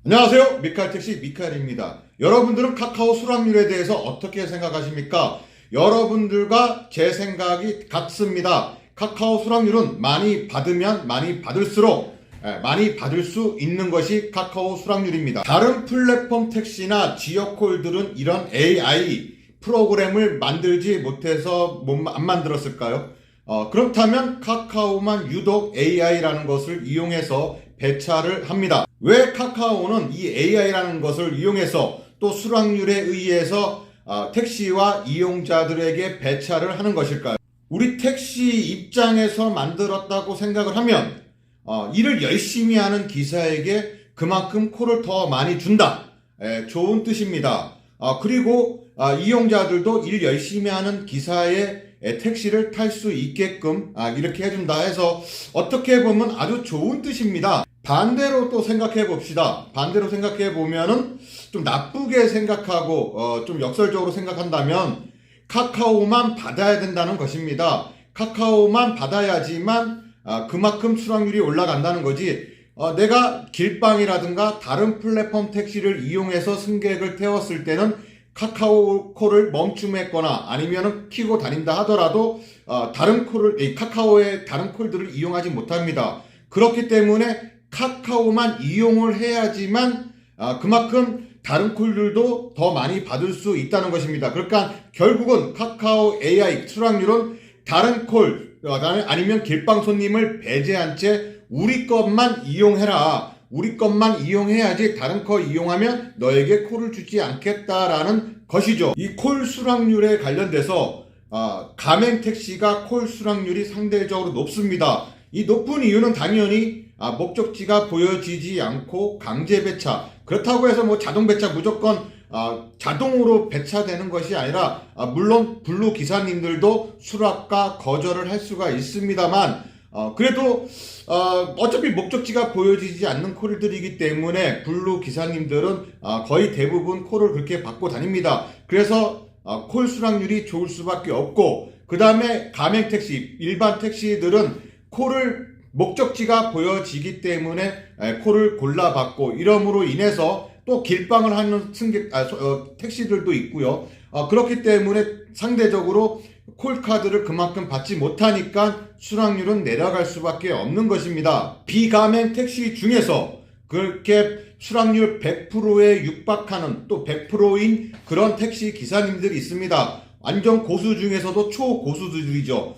안녕하세요. 미카엘택시 미카엘입니다. 여러분들은 카카오 수락률에 대해서 어떻게 생각하십니까? 여러분들과 제 생각이 같습니다. 카카오 수락률은 많이 받으면 많이 받을수록 많이 받을 수 있는 것이 카카오 수락률입니다. 다른 플랫폼 택시나 지역콜들은 이런 AI 프로그램을 만들지 못해서 안 만들었을까요? 그렇다면 카카오만 유독 AI라는 것을 이용해서 배차를 합니다. 왜 카카오는 이 AI라는 것을 이용해서 또 수락률에 의해서 택시와 이용자들에게 배차를 하는 것일까요? 우리 택시 입장에서 만들었다고 생각을 하면 일을 열심히 하는 기사에게 그만큼 콜을 더 많이 준다. 좋은 뜻입니다. 그리고 이용자들도 일 열심히 하는 기사의 택시를 탈 수 있게끔 이렇게 해준다 해서 어떻게 보면 아주 좋은 뜻입니다. 반대로 또 생각해 봅시다. 반대로 생각해 보면은 좀 나쁘게 생각하고 좀 역설적으로 생각한다면 카카오만 받아야 된다는 것입니다. 카카오만 받아야지만 그만큼 수락률이 올라간다는 거지. 내가 길빵이라든가 다른 플랫폼 택시를 이용해서 승객을 태웠을 때는 카카오 콜을 멈춤했거나 아니면은 키고 다닌다 하더라도 다른 콜을 카카오의 다른 콜들을 이용하지 못합니다. 그렇기 때문에 카카오만 이용을 해야지만 그만큼 다른 콜들도 더 많이 받을 수 있다는 것입니다. 그러니까 결국은 카카오 AI 수락률은 다른 콜 아니면 길빵 손님을 배제한 채 우리 것만 이용해라. 우리 것만 이용해야지 다른 거 이용하면 너에게 콜을 주지 않겠다라는 것이죠. 이 콜 수락률에 관련돼서 가맹택시가 콜 수락률이 상대적으로 높습니다. 이 높은 이유는 당연히 목적지가 보여지지 않고 강제 배차. 그렇다고 해서 뭐 자동 배차 무조건 자동으로 배차되는 것이 아니라 물론 블루 기사님들도 수락과 거절을 할 수가 있습니다만 그래도 어차피 목적지가 보여지지 않는 콜들이기 때문에 블루 기사님들은 거의 대부분 콜을 그렇게 받고 다닙니다. 그래서 콜 수락률이 좋을 수밖에 없고, 그 다음에 가맹택시, 일반 택시들은 콜을 목적지가 보여지기 때문에 콜을 골라받고, 이러므로 인해서 또 길빵을 하는 택시들도 있고요. 그렇기 때문에 상대적으로 콜카드를 그만큼 받지 못하니까 수락률은 내려갈 수밖에 없는 것입니다. 비가맹 택시 중에서 그렇게 수락률 100%에 육박하는 또 100%인 그런 택시 기사님들이 있습니다. 완전 고수 중에서도 초고수들이죠.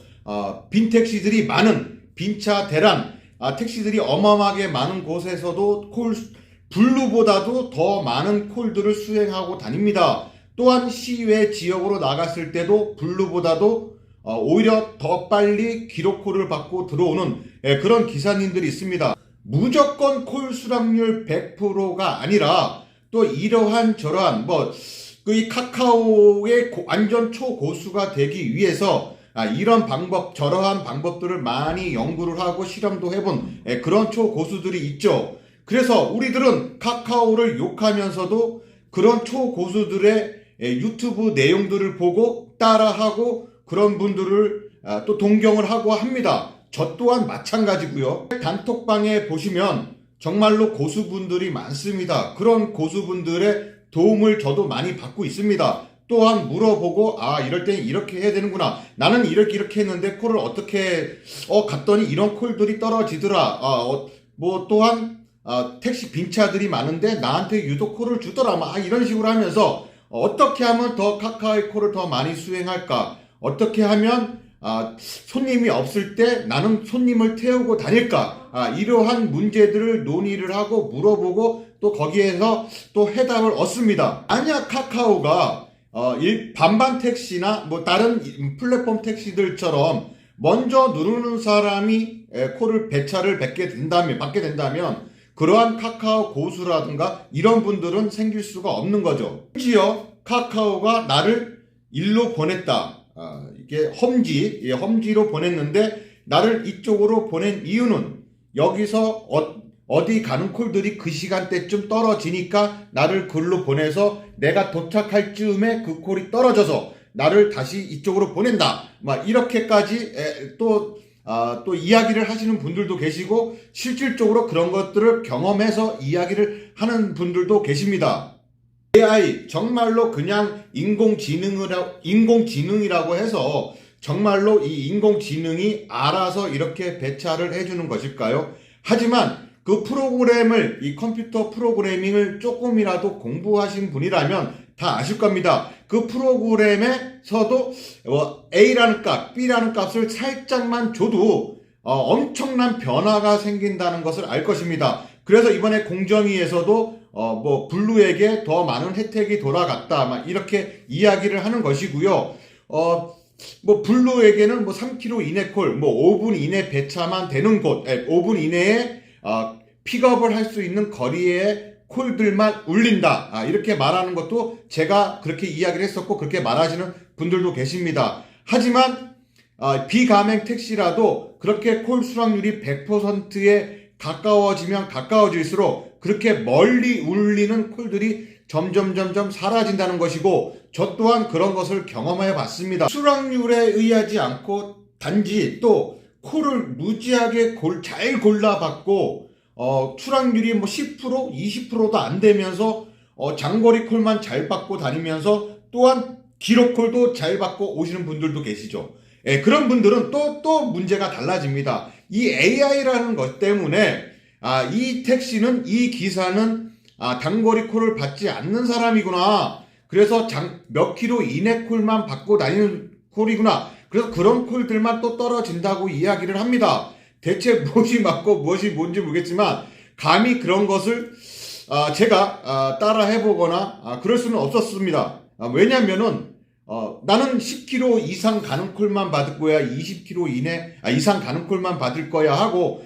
빈 택시들이 많은 빈차 대란 택시들이 어마어마하게 많은 곳에서도 블루보다도 더 많은 콜들을 수행하고 다닙니다. 또한 시외 지역으로 나갔을 때도 블루보다도 오히려 더 빨리 기록콜을 받고 들어오는 그런 기사님들이 있습니다. 무조건 콜 수락률 100%가 아니라 또 이러한 저러한 이 카카오의 완전 초고수가 되기 위해서 이런 방법 저러한 방법들을 많이 연구를 하고 실험도 해본 그런 초고수들이 있죠. 그래서 우리들은 카카오를 욕하면서도 그런 초고수들의 유튜브 내용들을 보고 따라하고 그런 분들을 또 동경을 하고 합니다. 저 또한 마찬가지고요. 단톡방에 보시면 정말로 고수분들이 많습니다. 그런 고수분들의 도움을 저도 많이 받고 있습니다. 또한 물어보고 이럴 땐 이렇게 해야 되는구나. 나는 이렇게 했는데 콜을 어떻게 갔더니 이런 콜들이 떨어지더라. 또한 택시 빈차들이 많은데 나한테 유독 콜을 주더라. 이런 식으로 하면서 어떻게 하면 더 카카오의 콜을 더 많이 수행할까? 어떻게 하면 손님이 없을 때 나는 손님을 태우고 다닐까? 이러한 문제들을 논의를 하고 물어보고 또 거기에서 또 해답을 얻습니다. 만약 카카오가 반반 택시나 다른 플랫폼 택시들처럼 먼저 누르는 사람이 콜을 배차를 받게 된다면 그러한 카카오 고수라든가 이런 분들은 생길 수가 없는 거죠. 심지어 카카오가 나를 일로 보냈다. 이게 험지로 보냈는데 나를 이쪽으로 보낸 이유는 여기서 어디 가는 콜들이 그 시간대쯤 떨어지니까 나를 글로 보내서 내가 도착할 즈음에 그 콜이 떨어져서 나를 다시 이쪽으로 보낸다. 이렇게까지 또 또 이야기를 하시는 분들도 계시고 실질적으로 그런 것들을 경험해서 이야기를 하는 분들도 계십니다. AI 정말로 그냥 인공지능이라고 해서 정말로 이 인공지능이 알아서 이렇게 배차를 해주는 것일까요? 하지만 그 프로그램을, 이 컴퓨터 프로그래밍을 조금이라도 공부하신 분이라면 다 아실 겁니다. 그 프로그램에서도 A라는 값, B라는 값을 살짝만 줘도 엄청난 변화가 생긴다는 것을 알 것입니다. 그래서 이번에 공정위에서도 블루에게 더 많은 혜택이 돌아갔다, 막 이렇게 이야기를 하는 것이고요. 블루에게는 3km 이내 콜, 5분 이내 배차만 되는 곳, 5분 이내에 픽업을 할 수 있는 거리의 콜들만 울린다. 이렇게 말하는 것도 제가 그렇게 이야기를 했었고 그렇게 말하시는 분들도 계십니다. 하지만 비가맹 택시라도 그렇게 콜 수락률이 100%에 가까워지면 가까워질수록 그렇게 멀리 울리는 콜들이 점점 사라진다는 것이고, 저 또한 그런 것을 경험해 봤습니다. 수락률에 의하지 않고 단지 또 콜을 무지하게 잘 골라받고 수락률이 10%, 20%도 안 되면서 장거리 콜만 잘 받고 다니면서 또한 기록 콜도 잘 받고 오시는 분들도 계시죠. 그런 분들은 또 문제가 달라집니다. 이 AI라는 것 때문에 이 택시는, 이 기사는 단거리 콜을 받지 않는 사람이구나. 그래서 몇 킬로 이내 콜만 받고 다니는 콜이구나. 그래서 그런 콜들만 또 떨어진다고 이야기를 합니다. 대체 무엇이 맞고 무엇이 뭔지 모르겠지만 감히 그런 것을 제가 따라 해보거나 그럴 수는 없었습니다. 왜냐면은 나는 10km 이상 가는 콜만 받을 거야, 20km 이상 가는 콜만 받을 거야 하고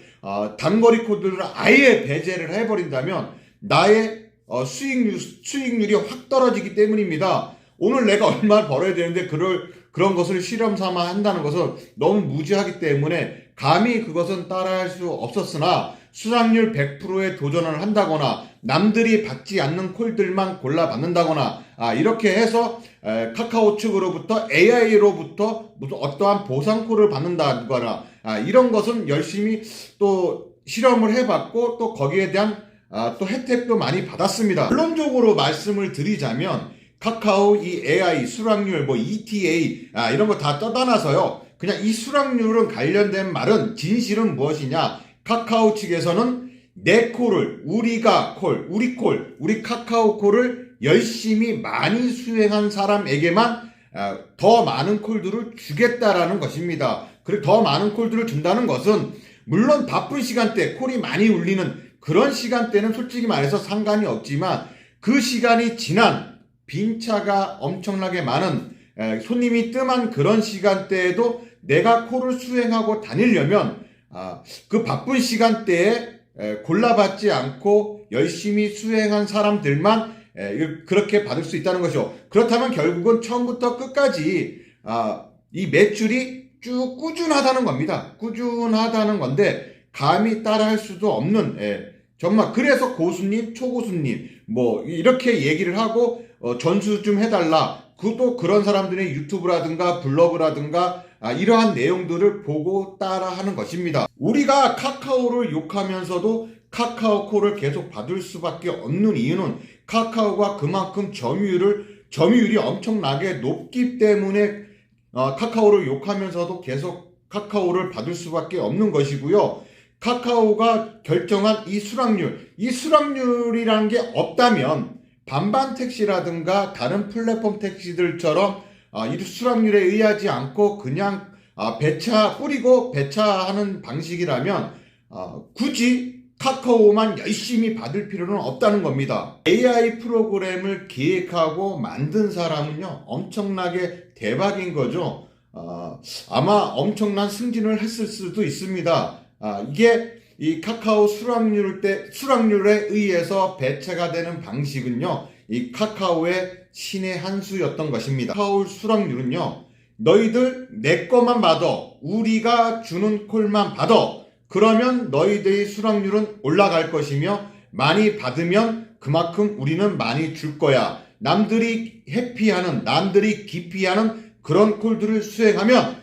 단거리 콜들을 아예 배제를 해버린다면 나의 수익률이 확 떨어지기 때문입니다. 오늘 내가 얼마 벌어야 되는데 그런 것을 실험 삼아 한다는 것은 너무 무지하기 때문에 감히 그것은 따라할 수 없었으나, 수락률 100%에 도전을 한다거나 남들이 받지 않는 콜들만 골라 받는다거나 이렇게 해서 카카오 측으로부터 AI로부터 무슨 어떠한 보상콜을 받는다거나 이런 것은 열심히 또 실험을 해봤고 또 거기에 대한 또 혜택도 많이 받았습니다. 결론적으로 말씀을 드리자면 카카오 이 AI 수락률 ETA 이런 거 다 떠나서요, 그냥 이 수락률은 관련된 말은 진실은 무엇이냐, 카카오 측에서는 내 콜을, 우리 카카오 콜을 열심히 많이 수행한 사람에게만 더 많은 콜들을 주겠다라는 것입니다. 그리고 더 많은 콜들을 준다는 것은 물론 바쁜 시간대 콜이 많이 울리는 그런 시간대는 솔직히 말해서 상관이 없지만, 그 시간이 지난 빈차가 엄청나게 많은 손님이 뜸한 그런 시간대에도 내가 콜을 수행하고 다니려면 그 바쁜 시간대에 골라받지 않고 열심히 수행한 사람들만 그렇게 받을 수 있다는 것이죠. 그렇다면 결국은 처음부터 끝까지 이 매출이 쭉 꾸준하다는 겁니다. 꾸준하다는 건데 감히 따라할 수도 없는, 정말 그래서 고수님, 초고수님 이렇게 얘기를 하고 전수 좀 해달라. 그것도 그런 사람들의 유튜브라든가 블로그라든가 이러한 내용들을 보고 따라하는 것입니다. 우리가 카카오를 욕하면서도 카카오콜을 계속 받을 수밖에 없는 이유는 카카오가 그만큼 점유율이 엄청나게 높기 때문에 카카오를 욕하면서도 계속 카카오를 받을 수밖에 없는 것이고요. 카카오가 결정한 이 수락률이라는 게 없다면 반반 택시라든가 다른 플랫폼 택시들처럼 이 수락률에 의하지 않고 그냥 뿌리고 배차하는 방식이라면 굳이 카카오만 열심히 받을 필요는 없다는 겁니다. AI 프로그램을 기획하고 만든 사람은요, 엄청나게 대박인 거죠. 아마 엄청난 승진을 했을 수도 있습니다. 이게 이 카카오 수락률에 의해서 배차가 되는 방식은요, 이 카카오의 신의 한 수였던 것입니다. 카카오 수락률은요, 너희들 내 것만 받아, 우리가 주는 콜만 받아, 그러면 너희들의 수락률은 올라갈 것이며 많이 받으면 그만큼 우리는 많이 줄 거야. 남들이 해피하는, 남들이 기피하는 그런 콜들을 수행하면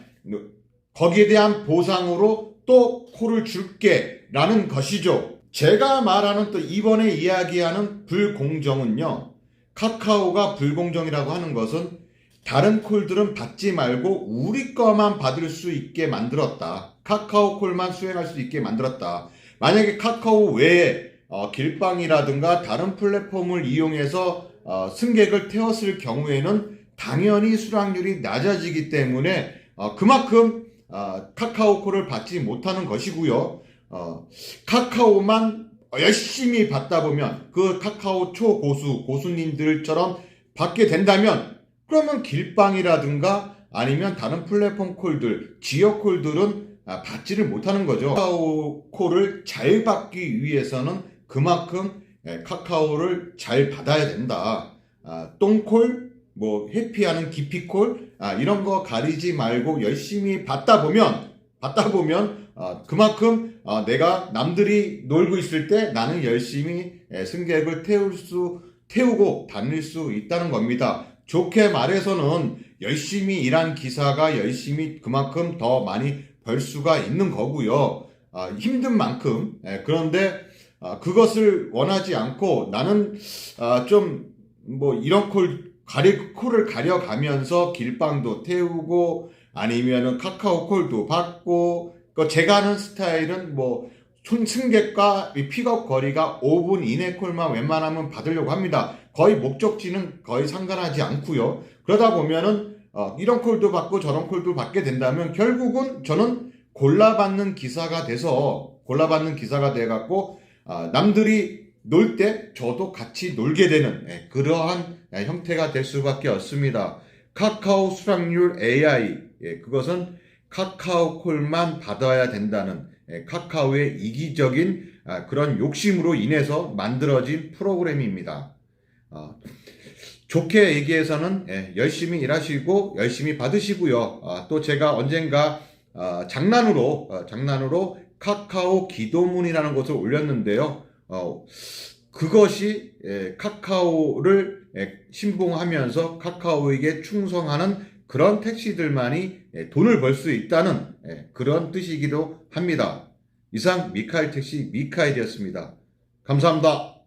거기에 대한 보상으로 또 콜을 줄게 라는 것이죠. 제가 말하는 또 이번에 이야기하는 불공정은요, 카카오가 불공정이라고 하는 것은 다른 콜들은 받지 말고 우리 거만 받을 수 있게 만들었다. 카카오 콜만 수행할 수 있게 만들었다. 만약에 카카오 외에 길빵이라든가 다른 플랫폼을 이용해서 승객을 태웠을 경우에는 당연히 수락률이 낮아지기 때문에 그만큼 카카오콜을 받지 못하는 것이고요. 카카오만 열심히 받다 보면 그 카카오 고수님들처럼 받게 된다면 그러면 길빵이라든가 아니면 다른 플랫폼 콜들, 지역 콜들은 받지를 못하는 거죠. 카카오 콜을 잘 받기 위해서는 그만큼 카카오를 잘 받아야 된다. 똥콜, 뭐 회피하는 기피콜 이런 거 가리지 말고 열심히 받다 보면 그만큼 내가 남들이 놀고 있을 때 나는 열심히 승객을 태우고 다닐 수 있다는 겁니다. 좋게 말해서는 열심히 일한 기사가 열심히 그만큼 더 많이 벌 수가 있는 거고요. 힘든 만큼. 그런데 그것을 원하지 않고 나는 좀 뭐 이런 콜을 가려가면서 길빵도 태우고 아니면은 카카오 콜도 받고 제가 하는 스타일은 뭐 승객과 픽업 거리가 5분 이내 콜만 웬만하면 받으려고 합니다. 거의 목적지는 거의 상관하지 않고요. 그러다 보면은 이런 콜도 받고 저런 콜도 받게 된다면 결국은 저는 골라받는 기사가 돼갖고 남들이 놀 때 저도 같이 놀게 되는 그러한 형태가 될 수밖에 없습니다. 카카오 수락률 AI 그것은 카카오 콜만 받아야 된다는 카카오의 이기적인 그런 욕심으로 인해서 만들어진 프로그램입니다. 좋게 얘기해서는 열심히 일하시고 열심히 받으시고요. 또 제가 언젠가 장난으로 카카오 기도문이라는 것을 올렸는데요. 그것이 카카오를 신봉하면서 카카오에게 충성하는 그런 택시들만이 돈을 벌 수 있다는 그런 뜻이기도 합니다. 이상 미카엘 택시 미카엘이었습니다. 감사합니다.